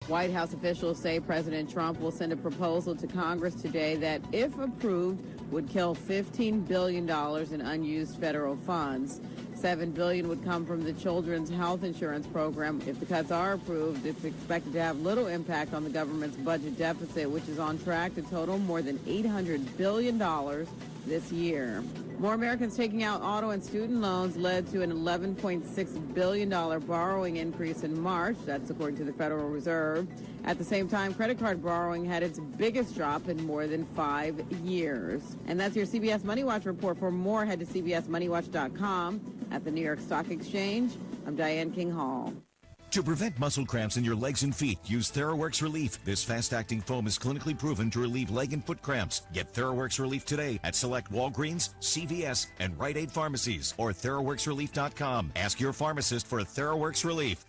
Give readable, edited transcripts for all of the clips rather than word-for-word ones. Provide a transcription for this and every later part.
White House officials say President Trump will send a proposal to Congress today that, if approved, would kill $15 billion in unused federal funds. $7 billion would come from the Children's Health Insurance Program. If the cuts are approved, it's expected to have little impact on the government's budget deficit, which is on track to total more than $800 billion this year. More Americans taking out auto and student loans led to an $11.6 billion borrowing increase in March. That's according to the Federal Reserve. At the same time, credit card borrowing had its biggest drop in more than 5 years. And that's your CBS Money Watch report. For more, head to cbsmoneywatch.com. At the New York Stock Exchange, I'm Diane King Hall. To prevent muscle cramps in your legs and feet, use TheraWorks Relief. This fast-acting foam is clinically proven to relieve leg and foot cramps. Get TheraWorks Relief today at select Walgreens, CVS, and Rite Aid pharmacies or TheraWorksRelief.com. Ask your pharmacist for TheraWorks Relief.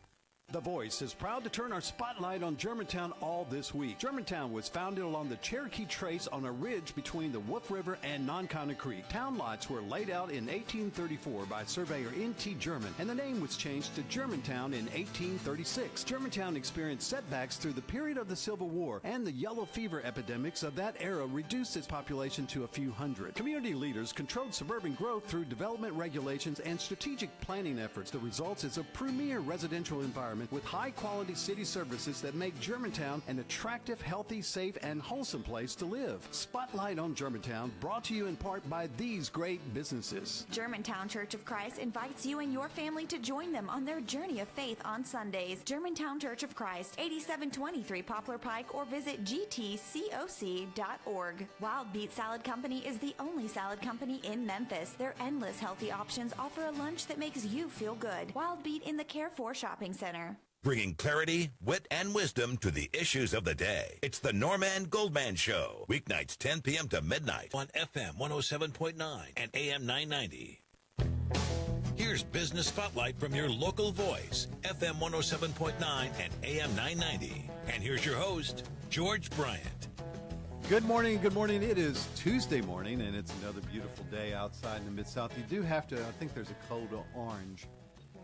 The Voice is proud to turn our spotlight on Germantown all this week. Germantown was founded along the Cherokee Trace on a ridge between the Wolf River and Nonconah Creek. Town lots were laid out in 1834 by surveyor N.T. German, and the name was changed to Germantown in 1836. Germantown experienced setbacks through the period of the Civil War, and the yellow fever epidemics of that era reduced its population to a few hundred. Community leaders controlled suburban growth through development regulations and strategic planning efforts. The result is a premier residential environment with high-quality city services that make Germantown an attractive, healthy, safe, and wholesome place to live. Spotlight on Germantown, brought to you in part by these great businesses. Germantown Church of Christ invites you and your family to join them on their journey of faith on Sundays. Germantown Church of Christ, 8723 Poplar Pike, or visit gtcoc.org. Wild Beet Salad Company is the only salad company in Memphis. Their endless healthy options offer a lunch that makes you feel good. Wild Beet in the Care for Shopping Center. Bringing clarity, wit, and wisdom to the issues of the day. It's the Norman Goldman Show. Weeknights 10 p.m. to midnight on FM 107.9 and AM 990. Here's Business Spotlight from your local voice, FM 107.9 and AM 990. And here's your host, George Bryant. Good morning. Good morning. It is Tuesday morning, and it's another beautiful day outside in the Mid-South. You do have to, I think there's a cold orange.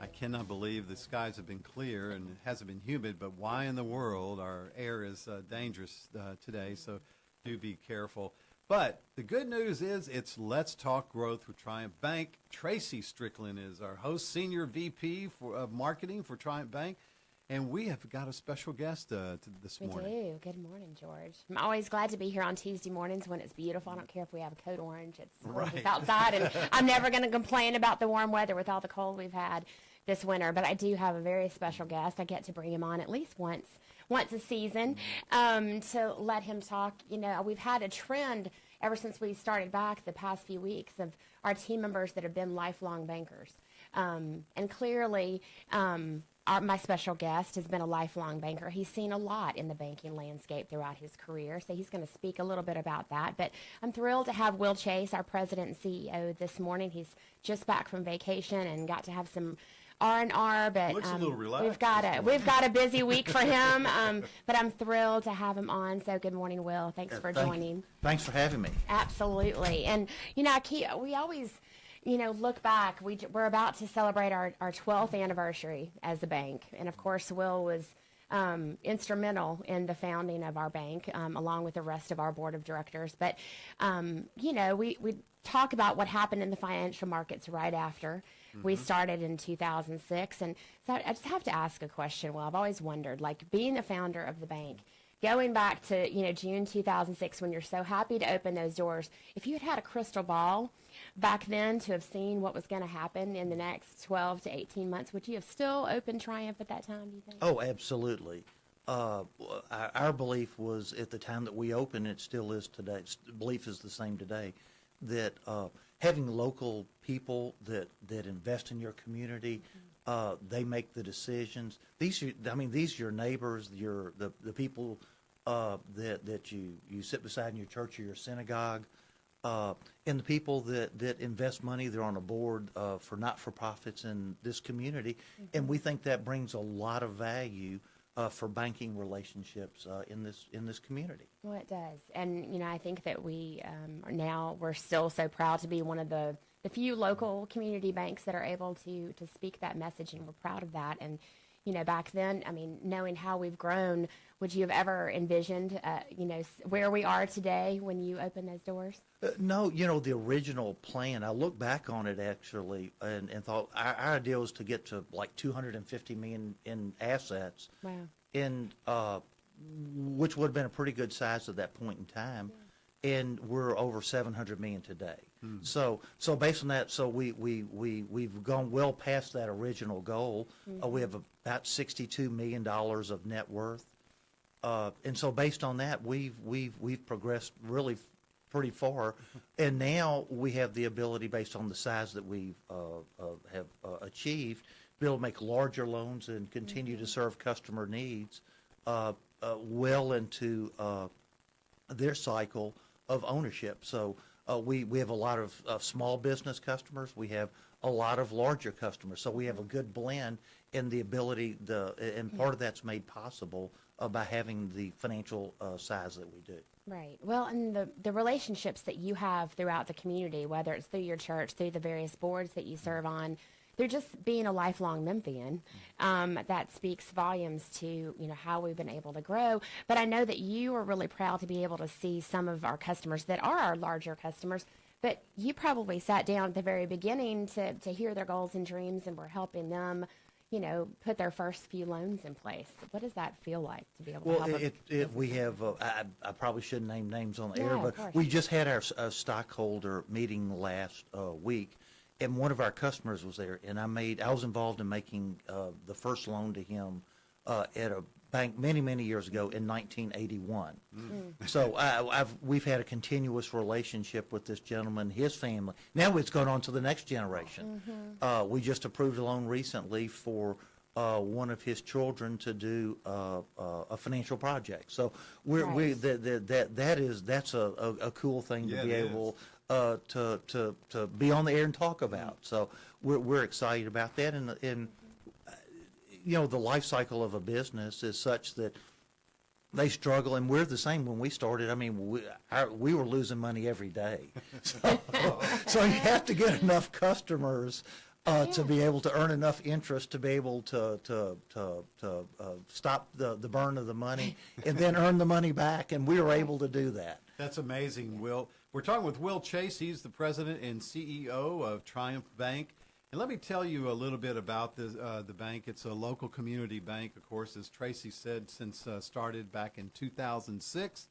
I cannot believe the skies have been clear and it hasn't been humid, but why in the world our air is dangerous today, so do be careful. But the good news is it's Let's Talk Growth with Triumph Bank. Tracy Strickland is our host, Senior VP of Marketing for Triumph Bank, and we have got a special guest this morning. We do. Good morning, George. I'm always glad to be here on Tuesday mornings when it's beautiful. I don't care if we have a code orange. It's gorgeous outside, and I'm never going to complain about the warm weather with all the cold we've had this winter. But I do have a very special guest. I get to bring him on at least once a season to let him talk. You know, we've had a trend ever since we started back the past few weeks of our team members that have been lifelong bankers. And clearly, my special guest has been a lifelong banker. He's seen a lot in the banking landscape throughout his career, so he's going to speak a little bit about that. But I'm thrilled to have Will Chase, our president and CEO, this morning. He's just back from vacation and got to have some R&R, but looks a little relaxed. We've got a busy week for him, but I'm thrilled to have him on. So good morning, Will. Thanks for joining. Thanks for having me. Absolutely. And, you know, we always, you know, look back. We're about to celebrate our 12th anniversary as a bank. And, of course, Will was instrumental in the founding of our bank, along with the rest of our board of directors. But, you know, we talk about what happened in the financial markets right after we started in 2006. And so I just have to ask a question. Well, I've always wondered, like, being the founder of the bank, going back to, you know, June 2006, when you're so happy to open those doors, if you had a crystal ball back then to have seen what was going to happen in the next 12 to 18 months, would you have still opened Triumph at that time, do you think? Oh, absolutely. Our belief was at the time that we opened, it still is today, belief is the same today, that having local people that invest in your community, they make the decisions. These are your neighbors, the people that you sit beside in your church or your synagogue, and the people that invest money. They're on a board for not-for-profits in this community, and we think that brings a lot of value for banking relationships in this community. Well, it does. And, you know, I think that we're still so proud to be one of the few local community banks that are able to speak that message, and we're proud of that. And, back then, I mean, knowing how we've grown, would you have ever envisioned, where we are today when you opened those doors? No, the original plan, I look back on it actually and thought our idea was to get to like $250 million in assets. Wow. Which would have been a pretty good size at that point in time. Yeah. And we're over $700 million today. So based on that, we've gone well past that original goal. We have about $62 million of net worth. And so based on that, we've progressed really pretty far, and now we have the ability, based on the size that we have achieved, to be able to make larger loans and continue to serve customer needs well into their cycle of ownership. So we have a lot of small business customers. We have a lot of larger customers. So we have a good blend in the ability, and part of that's made possible by having the financial size that we do. Right. Well, and the relationships that you have throughout the community, whether it's through your church, through the various boards that you serve on, they're just being a lifelong Memphian. That speaks volumes to, how we've been able to grow. But I know that you are really proud to be able to see some of our customers that are our larger customers. But you probably sat down at the very beginning to hear their goals and dreams, and we're helping them, put their first few loans in place. What does that feel like to be able to help them? We have, I probably shouldn't name names on the Yeah, air, of but course. we just had our stockholder meeting last week, and one of our customers was there, and I was involved in making the first loan to him at a bank many, many years ago in 1981. So we've had a continuous relationship with this gentleman, his family. Now it's gone on to the next generation. We just approved a loan recently for one of his children to do a financial project. So that's a cool thing to be able to be on the air and talk about. So we're excited about that, and the life cycle of a business is such that they struggle, and we're the same when we started. I mean, we were losing money every day. So you have to get enough customers to be able to earn enough interest to be able to stop the burn of the money and then earn the money back, and we were able to do that. That's amazing, Will. We're talking with Will Chase. He's the president and CEO of Triumph Bank. And let me tell you a little bit about the bank. It's a local community bank, of course, as Tracy said, since started back in 2006,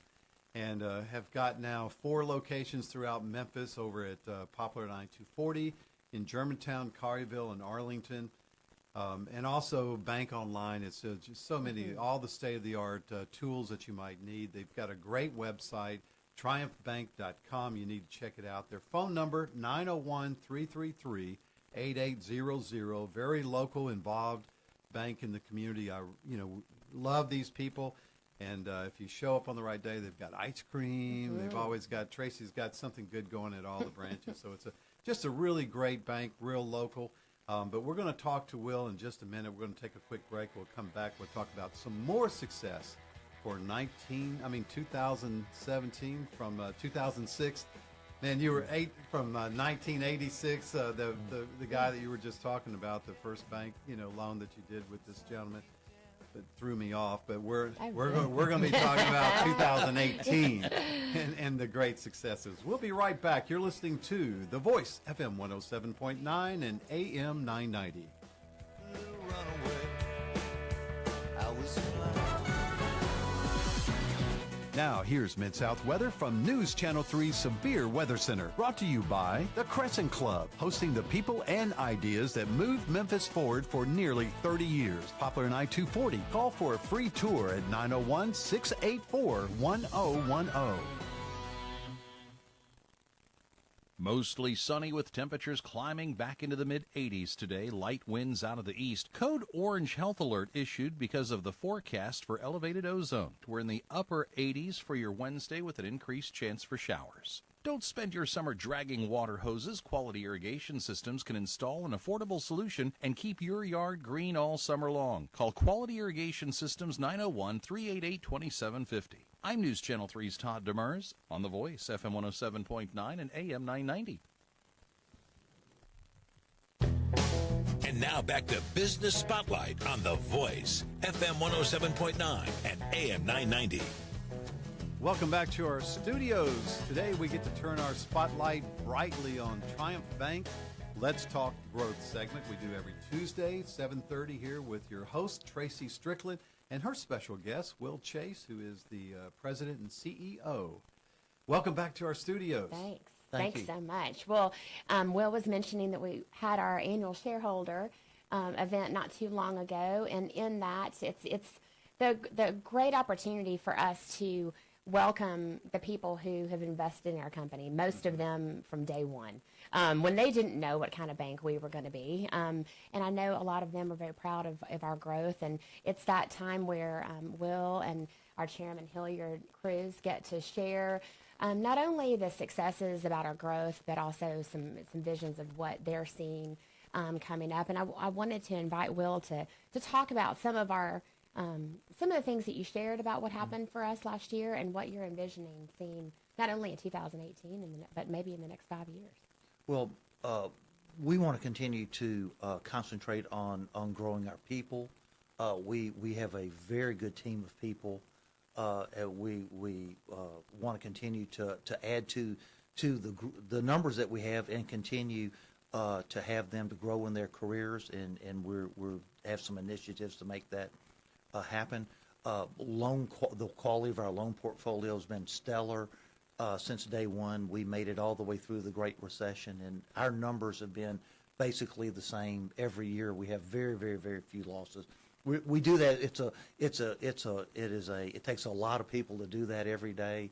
and have got now 4 locations throughout Memphis, over at Poplar and I-240, in Germantown, Collierville, and Arlington, and also bank online. It's just so many, all the state-of-the-art tools that you might need. They've got a great website, triumphbank.com. You need to check it out. Their phone number, 901-333-8800. Very local, involved bank in the community. I love these people, and if you show up on the right day, they've got ice cream. They've always got, Tracy's got something good going at all the branches. So it's just a really great bank, real local. But we're going to talk to Will in just a minute. We're going to take a quick break. We'll come back. We'll talk about some more success for 2017 from 2006. Man, you were 8 from 1986. The guy that you were just talking about, the first bank loan that you did with this gentleman, that threw me off. But we're going to be talking about 2018 and the great successes. We'll be right back. You're listening to The Voice, FM 107.9 and AM 990. Now, here's Mid-South weather from News Channel 3's Severe Weather Center. Brought to you by the Crescent Club, hosting the people and ideas that moved Memphis forward for nearly 30 years. Poplar and I-240. Call for a free tour at 901-684-1010. Mostly sunny with temperatures climbing back into the mid-80s today. Light winds out of the east. Code orange health alert issued because of the forecast for elevated ozone. We're in the upper 80s for your Wednesday with an increased chance for showers. Don't spend your summer dragging water hoses. Quality Irrigation Systems can install an affordable solution and keep your yard green all summer long. Call Quality Irrigation Systems 901-388-2750. I'm News Channel 3's Todd Demers on The Voice, FM 107.9 and AM 990. And And now back to Business Spotlight on The Voice, FM 107.9 and AM 990. Welcome back to our studios. Today we get to turn our spotlight brightly on Triumph Bank. Let's Talk Growth segment we do every Tuesday, 7:30 here with your host, Tracy Strickland, and her special guest, Will Chase, who is the president and CEO. Welcome back to our studios. Thanks. Thank Thanks you. so much. Well, Will was mentioning that we had our annual shareholder event not too long ago, and in that, it's the great opportunity for us to welcome the people who have invested in our company, most of them from day one, when they didn't know what kind of bank we were going to be. And I know a lot of them are very proud of our growth, and it's that time where Will and our chairman, Hilliard Cruz, get to share not only the successes about our growth, but also some visions of what they're seeing coming up. And I wanted to invite Will to talk about some of the things that you shared about what happened for us last year and what you're envisioning seeing not only in 2018, but maybe in the next 5 years. Well, We want to continue to concentrate on growing our people. We have a very good team of people. We want to continue to add to the numbers that we have and continue to have them to grow in their careers, and we have some initiatives to make that happen. The quality of our loan portfolio has been stellar since day one. We made it all the way through the Great Recession, and our numbers have been basically the same every year. We have very, very, very few losses. We do that. It takes a lot of people to do that every day,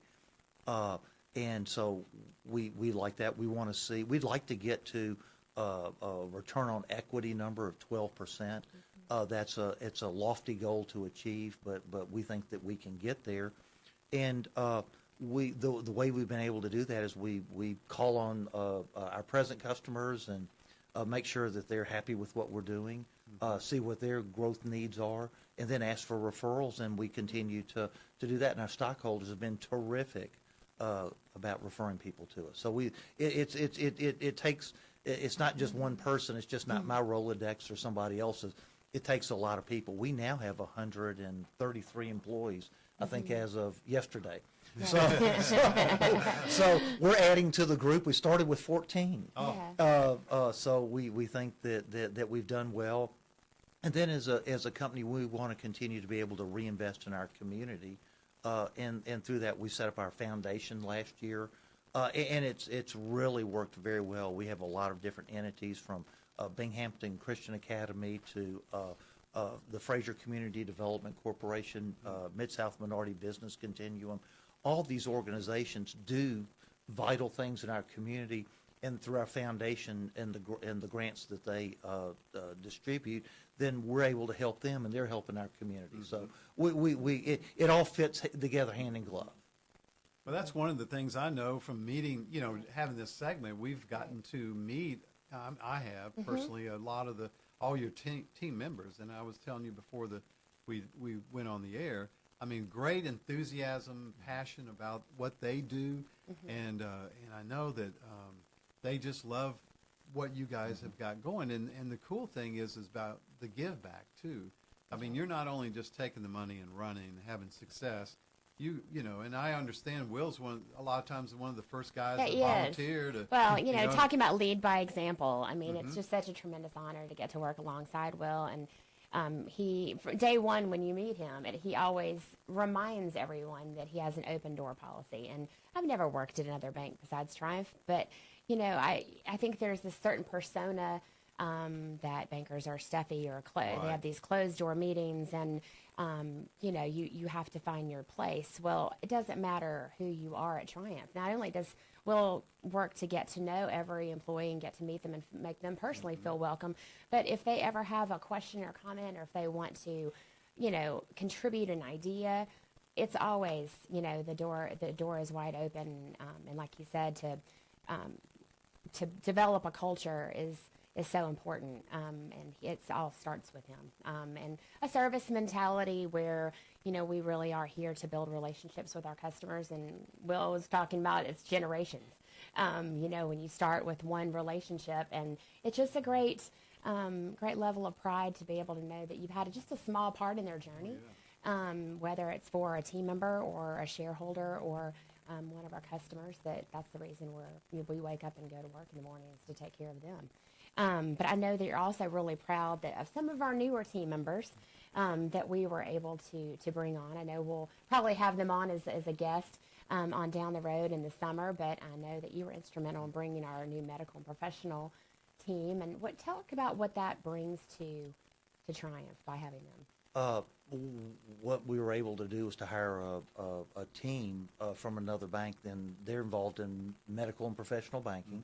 and so we like that. We'd like to get to a return on equity number of 12%. It's a lofty goal to achieve, but we think that we can get there. And the way we've been able to do that is we call on our present customers and make sure that they're happy with what we're doing, see what their growth needs are, and then ask for referrals. And we continue to do that. And our stockholders have been terrific about referring people to us. So it takes. It's not just one person. It's just not my Rolodex or somebody else's. It takes a lot of people. We now have 133 employees, I think, as of yesterday. So we're adding to the group. We started with 14. So we think that we've done well. And then as a company, we want to continue to be able to reinvest in our community. And through that, we set up our foundation last year. And it's really worked very well. We have a lot of different entities, from Binghamton Christian Academy to the Fraser Community Development Corporation, Mid-South Minority Business Continuum. All these organizations do vital things in our community, and through our foundation and the grants that they distribute, then we're able to help them, and they're helping our community. So it all fits together hand in glove. Well, that's one of the things I know from meeting, having this segment. We've gotten to meet, I have personally, a lot of all your team members. And I was telling you before we went on the air, I mean, great enthusiasm, passion about what they do. And I know that they just love what you guys have got going. And the cool thing is about the give back, too. I mean, you're not only just taking the money and running and having success. And I understand Will's a lot of times one of the first guys to volunteer to. Well, talking about lead by example, I mean, it's just such a tremendous honor to get to work alongside Will. And day one when you meet him, he always reminds everyone that he has an open door policy. And I've never worked at another bank besides Triumph, but, I think there's this certain persona that bankers are stuffy or closed. They have these closed door meetings, and you have to find your place. Well, it doesn't matter who you are at Triumph. Not only does Will work to get to know every employee and get to meet them and make them personally feel welcome, but if they ever have a question or comment, or if they want to, contribute an idea, it's always, the door is wide open. And like you said, to develop a culture is so important, and it all starts with him. And a service mentality where, we really are here to build relationships with our customers. And Will was talking about it's generations. When you start with one relationship, and it's just a great great level of pride to be able to know that you've had just a small part in their journey, whether it's for a team member or a shareholder or one of our customers. That's the reason we wake up and go to work in the mornings to take care of them. But I know that you're also really proud that of some of our newer team members that we were able to bring on. I know we'll probably have them on as a guest on down the road in the summer, but I know that you were instrumental in bringing our new medical and professional team. And talk about what that brings to Triumph by having them. What we were able to do was to hire a team from another bank. Then they're involved in medical and professional banking,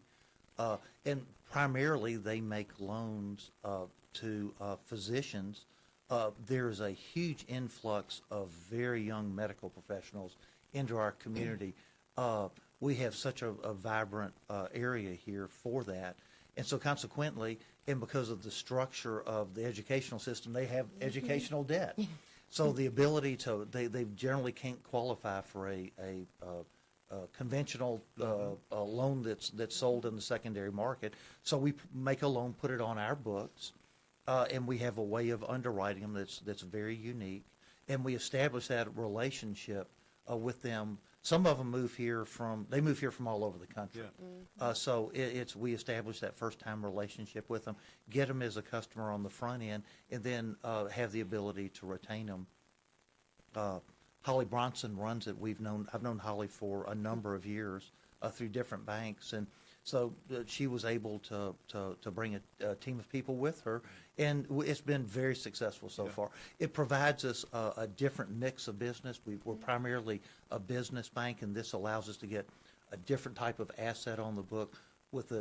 and primarily they make loans to physicians. There's a huge influx of very young medical professionals into our community. We have such a vibrant area here for that. And so consequently, and because of the structure of the educational system, they have educational debt. So the ability to, they generally can't qualify for a conventional loan that's sold in the secondary market. So we make a loan, put it on our books, and we have a way of underwriting them that's very unique. And we establish that relationship with them. Some of them move here from all over the country. Yeah. So we establish that first-time relationship with them, get them as a customer on the front end, and then have the ability to retain them. Holly Bronson runs it. I've known Holly for a number of years through different banks, and so she was able to bring a team of people with her, and it's been very successful so far. It provides us a different mix of business. We're primarily a business bank, and this allows us to get a different type of asset on the book with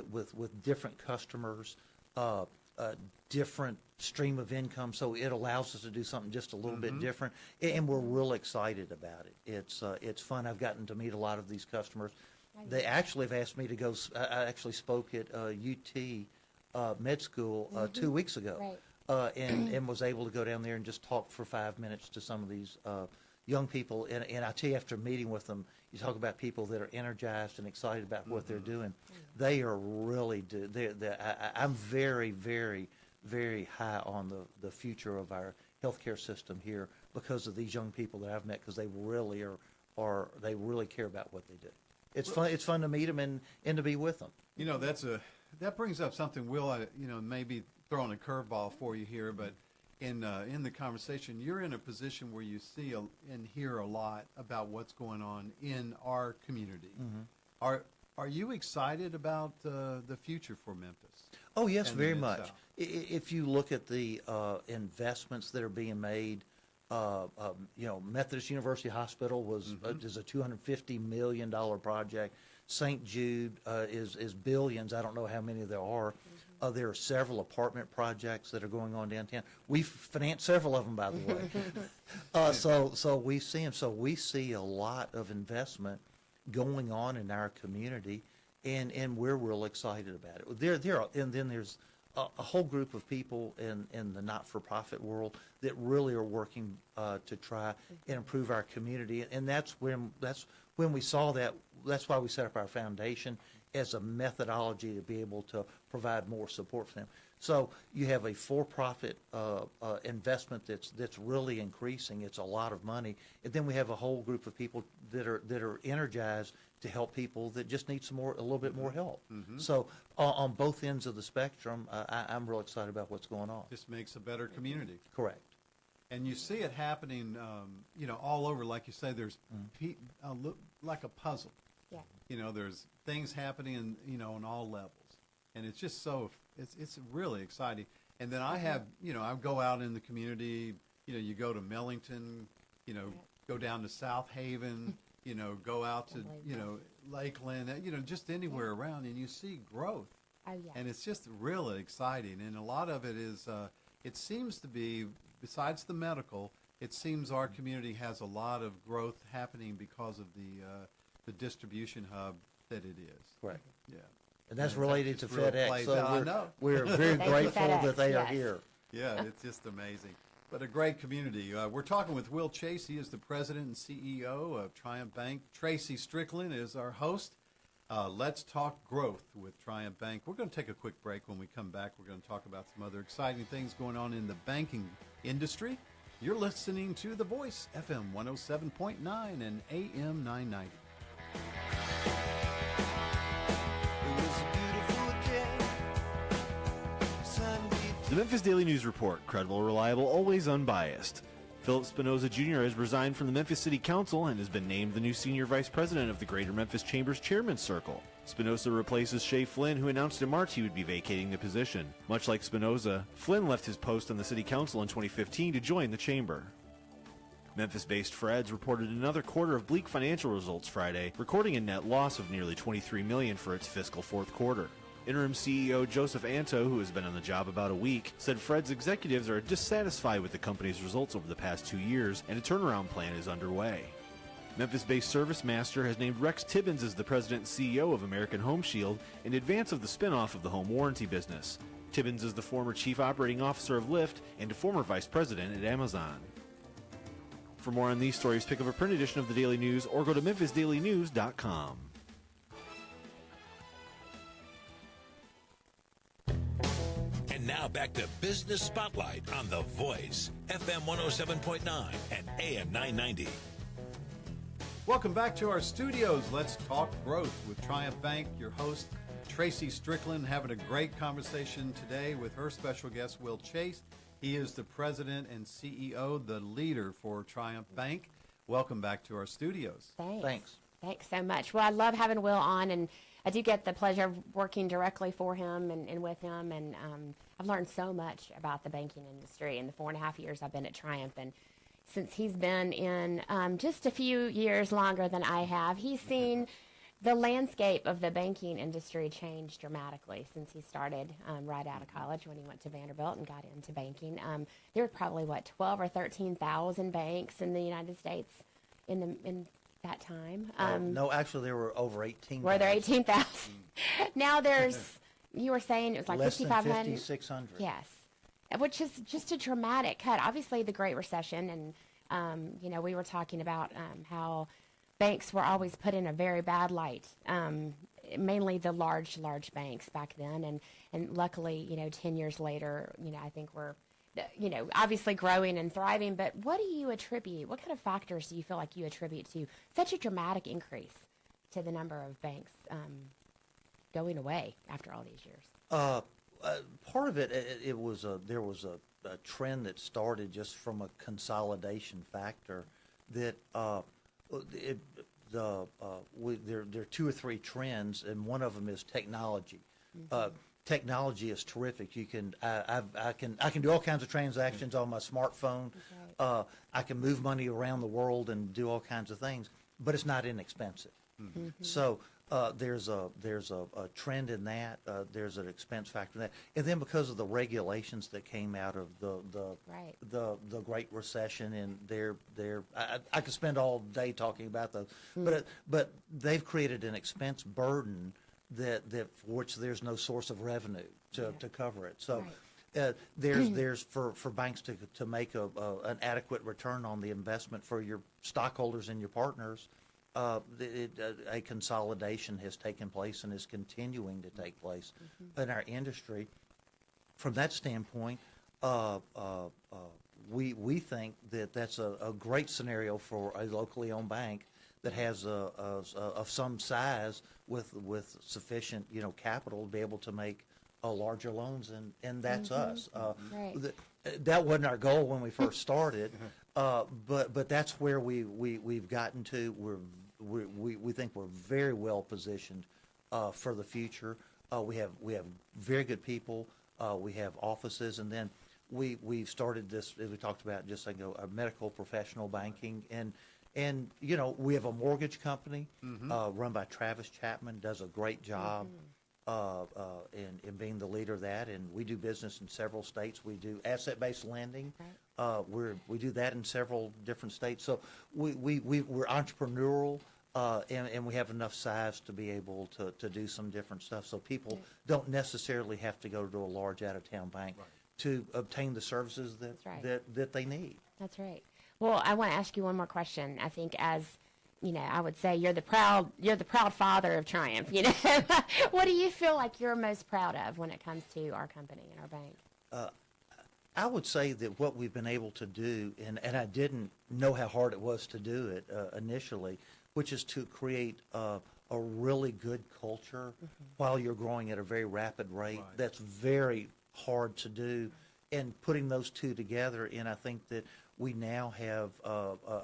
different customers, a different stream of income. So it allows us to do something just a little bit different, and we're real excited about it. It's fun. I've gotten to meet a lot of these customers. They actually have asked me to go. I actually spoke at UT Med School 2 weeks ago, and was able to go down there and just talk for 5 minutes to some of these young people. And I tell you, after meeting with them, you talk about people that are energized and excited about what they're doing. They are really. I'm very, very, very high on the future of our healthcare system here because of these young people that I've met, because they really are they really care about what they do. It's fun. It's fun to meet them and to be with them. You know, that brings up something, Will. Maybe throwing a curveball for you here, but in the conversation, you're in a position where you see and hear a lot about what's going on in our community. Are you excited about the future for Memphis? Oh yes, very much. If you look at the investments that are being made. Methodist University Hospital is a $250 million project. St. Jude is billions. I don't know how many there are. There are several apartment projects that are going on downtown. We've financed several of them, by the way. So we see them. So we see a lot of investment going on in our community, and we're real excited about it. And then there's a whole group of people in the not-for-profit world that really are working to try and improve our community, and that's when we saw that. That's why we set up our foundation as a methodology to be able to provide more support for them. So you have a for-profit investment that's really increasing. It's a lot of money, and then we have a whole group of people that are energized to help people that just need a little bit more help. So on both ends of the spectrum, I'm real excited about what's going on. Just makes a better community. Correct. And you see it happening, all over. Like you say, there's like a puzzle. Yeah. There's things happening, on all levels, and it's just it's really exciting. And then I have, I go out in the community. You go to Millington, go down to South Haven. Go out to, Lakeland, just anywhere around, and you see growth. Oh, yeah. And it's just really exciting. And a lot of it is, it seems to be, besides the medical, it seems our community has a lot of growth happening because of the distribution hub that it is. Right. Yeah. And that's related to FedEx. So we're very Thank grateful FedEx, that they are here. Yeah, it's just amazing. But a great community. We're talking with Will Chase. He is the president and CEO of Triumph Bank. Tracy Strickland is our host. Let's talk growth with Triumph Bank. We're going to take a quick break. When we come back, we're going to talk about some other exciting things going on in the banking industry. You're listening to The Voice, FM 107.9 and AM 990. The Memphis Daily News Report, credible, reliable, always unbiased. Philip Spinoza Jr. has resigned from the Memphis City Council and has been named the new Senior Vice President of the Greater Memphis Chamber's Chairman's Circle. Spinoza replaces Shay Flynn, who announced in March he would be vacating the position. Much like Spinoza, Flynn left his post on the City Council in 2015 to join the Chamber. Memphis-based Fred's reported another quarter of bleak financial results Friday, recording a net loss of nearly $23 million for its fiscal fourth quarter. Interim CEO Joseph Anto, who has been on the job about a week, said Fred's executives are dissatisfied with the company's results over the past 2 years, and a turnaround plan is underway. Memphis-based ServiceMaster has named Rex Tibbins as the president and CEO of American Home Shield in advance of the spinoff of the home warranty business. Tibbins is the former chief operating officer of Lyft and a former vice president at Amazon. For more on these stories, pick up a print edition of the Daily News or go to memphisdailynews.com. And now back to Business Spotlight on The Voice, FM 107.9 and AM 990. Welcome back to our studios. Let's talk growth with Triumph Bank. Your host, Tracy Strickland, having a great conversation today with her special guest, Will Chase. He is the president and CEO, the leader for Triumph Bank. Welcome back to our studios. Thanks so much. Well, I love having Will on, and I do get the pleasure of working directly for him and with him, and I've learned so much about the banking industry in the 4.5 years I've been at Triumph. And since he's been in just a few years longer than I have, he's seen the landscape of the banking industry change dramatically since he started right out of college when he went to Vanderbilt and got into banking. There were probably, 12 or 13,000 banks in the United States in that time. No, actually, there were over 18,000. Were there 18,000? Now there's, you were saying it was like less than 5,500? 5,600. Yes, which is just a dramatic cut. Obviously, the Great Recession, and, we were talking about how banks were always put in a very bad light, mainly the large banks back then. And luckily, 10 years later, I think we're obviously growing and thriving, but what kind of factors do you feel like you attribute to such a dramatic increase to the number of banks going away after all these years? Part of it, there was a trend that started just from a consolidation factor that there are 2 or 3 trends, and one of them is technology. Mm-hmm. Technology is terrific. You can I can do all kinds of transactions on my smartphone. Right. I can move money around the world and do all kinds of things, but it's not inexpensive. Mm-hmm. So there's a trend in that. There's an expense factor in that, and then because of the regulations that came out of the Great Recession, and I could spend all day talking about those, but they've created an expense burden that for which there's no source of revenue to cover it. So there's for banks to make an adequate return on the investment for your stockholders and your partners. A consolidation has taken place and is continuing to take place in our industry. From that standpoint, we think that's a great scenario for a locally owned bank that has of some size with sufficient capital to be able to make larger loans, and that's us. That wasn't our goal when we first started, but that's where we've gotten to. We think we're very well positioned for the future. We have very good people. We have offices, and then we've started this, as we talked about just a second ago, medical professional banking, and we have a mortgage company run by Travis Chapman, does a great job in being the leader of that, and we do business in several states. We do asset-based lending. We do that in several different states. So we're entrepreneurial, and we have enough size to be able to do some different stuff. So people don't necessarily have to go to a large out-of-town bank to obtain the services that they need. That's right. Well, I want to ask you one more question. I think as I would say you're the proud father of Triumph. What do you feel like you're most proud of when it comes to our company and our bank? I would say that what we've been able to do, and I didn't know how hard it was to do it initially, which is to create a really good culture while you're growing at a very rapid rate. Right. That's very hard to do. And putting those two together, and I think that we now have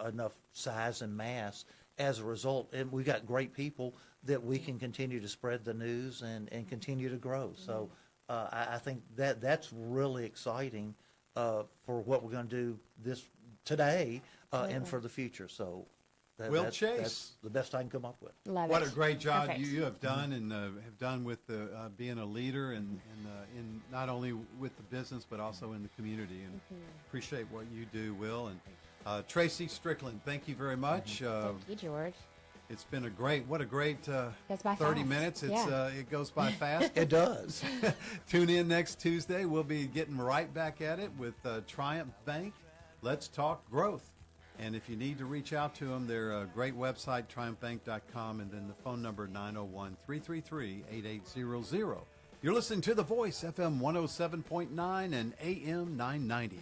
enough size and mass as a result, and we've got great people that we can continue to spread the news and continue to grow. So I think that's really exciting for what we're going to do today and for the future. So that's the best I can come up with. Love what it. A great job Perfect. you have done and have done with being a leader and in not only with the business but also in the community. And appreciate what you do, Will. And Tracy Strickland, thank you very much. Thank you, George. It's been a great 30 fast. minutes. It goes by fast. It does. Tune in next Tuesday. We'll be getting right back at it with Triumph Bank. Let's talk growth. And if you need to reach out to them, their great website, triumphbank.com, and then the phone number 901-333-8800. You're listening to The Voice, FM 107.9 and AM 990.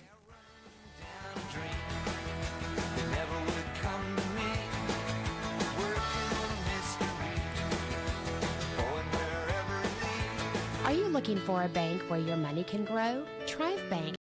Are you looking for a bank where your money can grow? Triumph Bank